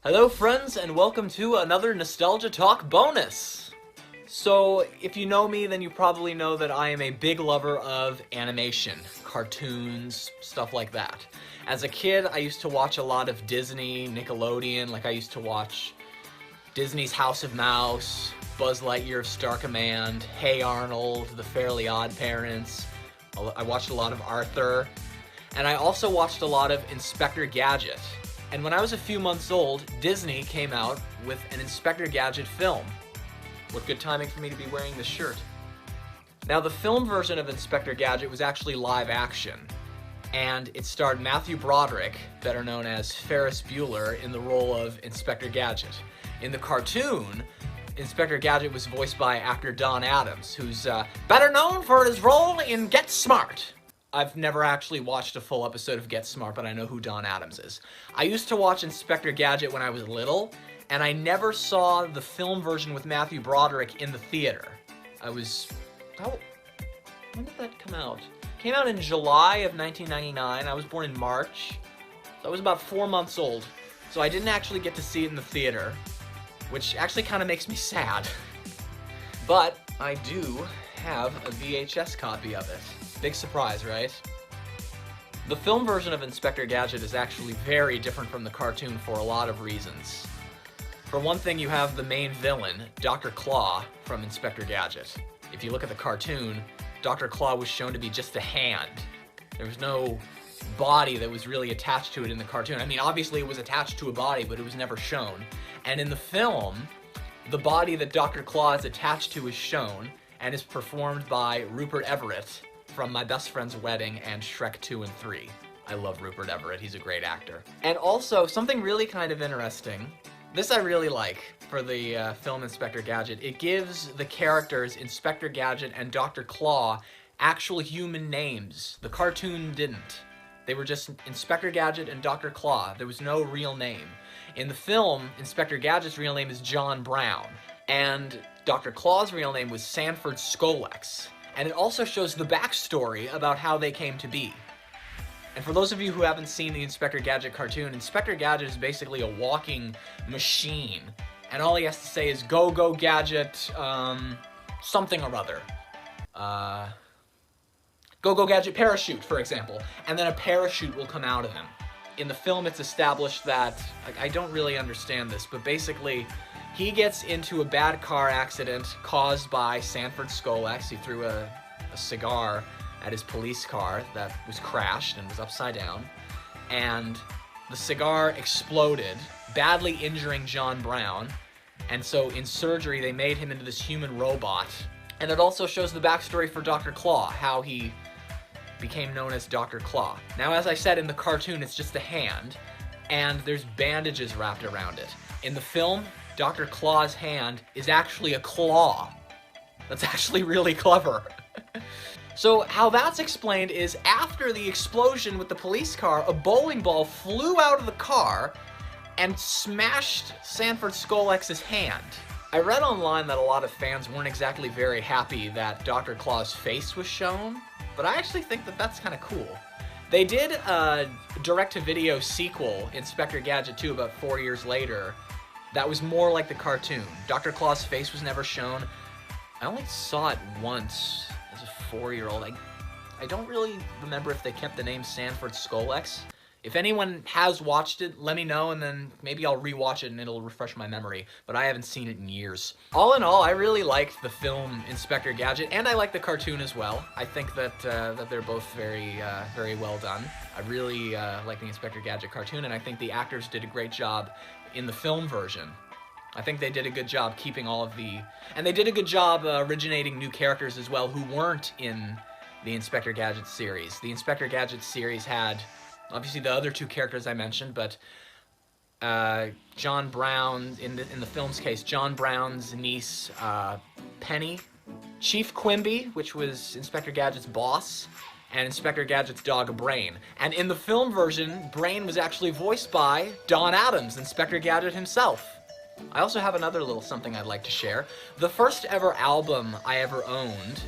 Hello friends, and welcome to another Nostalgia Talk bonus! So, if you know me, then you probably know that I am a big lover of animation, cartoons, stuff like that. As a kid, I used to watch a lot of Disney, Nickelodeon, like I used to watch Disney's House of Mouse, Buzz Lightyear of Star Command, Hey Arnold, The Fairly Odd Parents. I watched a lot of Arthur, and I also watched a lot of Inspector Gadget. And when I was a few months old, Disney came out with an Inspector Gadget film. What good timing for me to be wearing this shirt. Now, the film version of Inspector Gadget was actually live action, and it starred Matthew Broderick, better known as Ferris Bueller, in the role of Inspector Gadget. In the cartoon, Inspector Gadget was voiced by actor Don Adams, who's better known for his role in Get Smart. I've never actually watched a full episode of Get Smart, but I know who Don Adams is. I used to watch Inspector Gadget when I was little, and I never saw the film version with Matthew Broderick in the theater. When did that come out? It came out in July of 1999. I was born in March. So I was about 4 months old. So I didn't actually get to see it in the theater, which actually kind of makes me sad. But I do have a VHS copy of it. Big surprise, right? The film version of Inspector Gadget is actually very different from the cartoon for a lot of reasons. For one thing, you have the main villain, Dr. Claw, from Inspector Gadget. If you look at the cartoon, Dr. Claw was shown to be just a hand. There was no body that was really attached to it in the cartoon. I mean, obviously it was attached to a body, but it was never shown. And in the film, the body that Dr. Claw is attached to is shown, and is performed by Rupert Everett from My Best Friend's Wedding and Shrek 2 and 3. I love Rupert Everett, he's a great actor. And also, something really kind of interesting, this I really like for the film Inspector Gadget, it gives the characters Inspector Gadget and Dr. Claw actual human names. The cartoon didn't. They were just Inspector Gadget and Dr. Claw. There was no real name. In the film, Inspector Gadget's real name is John Brown, and Dr. Claw's real name was Sanford Skolex. And it also shows the backstory about how they came to be. And for those of you who haven't seen the Inspector Gadget cartoon, Inspector Gadget is basically a walking machine. And all he has to say is, go, go, Gadget, something or other. Go, go, Gadget, parachute, for example. And then a parachute will come out of him. In the film, it's established that, I don't really understand this, but basically, he gets into a bad car accident caused by Sanford Skolex. He threw a cigar at his police car that was crashed and was upside down. And the cigar exploded, badly injuring John Brown. And so in surgery, they made him into this human robot. And it also shows the backstory for Dr. Claw, how he became known as Dr. Claw. Now, as I said, in the cartoon, it's just a hand, and there's bandages wrapped around it. In the film, Dr. Claw's hand is actually a claw. That's actually really clever. So how that's explained is after the explosion with the police car, a bowling ball flew out of the car and smashed Sanford Skolex's hand. I read online that a lot of fans weren't exactly very happy that Dr. Claw's face was shown, but I actually think that that's kind of cool. They did a direct-to-video sequel, Inspector Gadget 2, about 4 years later, that was more like the cartoon. Dr. Claw's face was never shown. I only saw it once as a 4-year-old. I don't really remember if they kept the name Sanford Skolex. If anyone has watched it, let me know, and then maybe I'll rewatch it and it'll refresh my memory, but I haven't seen it in years. All in all, I really liked the film Inspector Gadget, and I like the cartoon as well. I think that they're both very well done. I really like the Inspector Gadget cartoon, and I think the actors did a great job in the film version. I think they did a good job keeping all of the... And they did a good job originating new characters as well who weren't in the Inspector Gadget series. The Inspector Gadget series had, obviously, the other two characters I mentioned, but John Brown, in the film's case, John Brown's niece, Penny, Chief Quimby, which was Inspector Gadget's boss, and Inspector Gadget's dog, Brain. And in the film version, Brain was actually voiced by Don Adams, Inspector Gadget himself. I also have another little something I'd like to share. The first ever album I ever owned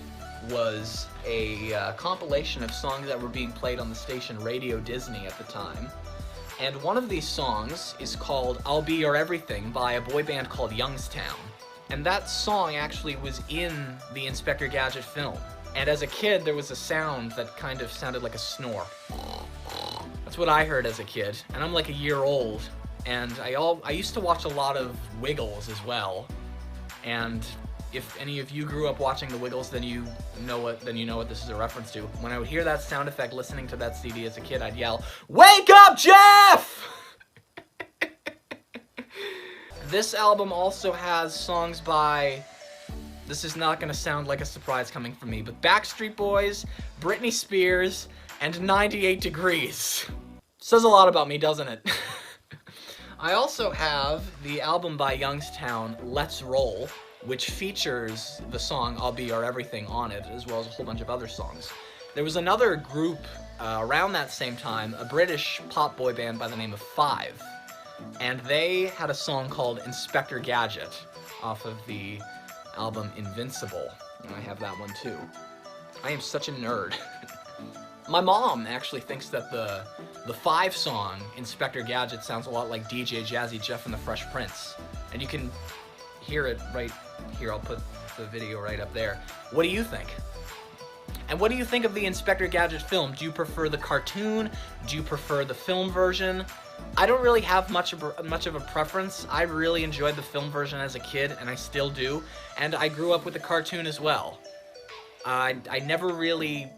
was a compilation of songs that were being played on the station Radio Disney at the time. And one of these songs is called I'll Be Your Everything by a boy band called Youngstown. And that song actually was in the Inspector Gadget film. And as a kid, there was a sound that kind of sounded like a snore. That's what I heard as a kid. And I'm like a year old. And I used to watch a lot of Wiggles as well. And if any of you grew up watching the Wiggles, then you know what this is a reference to. When I would hear that sound effect listening to that CD as a kid, I'd yell, "Wake up, Jeff!" This album also has songs by, this is not gonna sound like a surprise coming from me, but Backstreet Boys, Britney Spears, and 98 Degrees. Says a lot about me, doesn't it? I also have the album by Youngstown, Let's Roll, which features the song I'll Be Your Everything on it, as well as a whole bunch of other songs. There was another group around that same time, a British pop boy band by the name of Five, and they had a song called Inspector Gadget off of the album Invincible, and I have that one too. I am such a nerd. My mom actually thinks that the Five song, Inspector Gadget, sounds a lot like DJ Jazzy Jeff and the Fresh Prince. And you can hear it right here. I'll put the video right up there. What do you think? And what do you think of the Inspector Gadget film? Do you prefer the cartoon? Do you prefer the film version? I don't really have much of a preference. I really enjoyed the film version as a kid, and I still do. And I grew up with the cartoon as well. I never really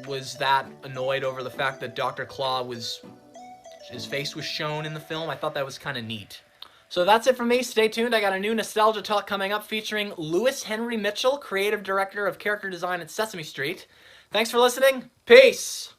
was that annoyed over the fact that Dr. Claw his face was shown in the film. I thought that was kind of neat. So that's it from me. Stay tuned. I got a new nostalgia talk coming up featuring Lewis Henry Mitchell, creative director of character design at Sesame Street. Thanks for listening. Peace!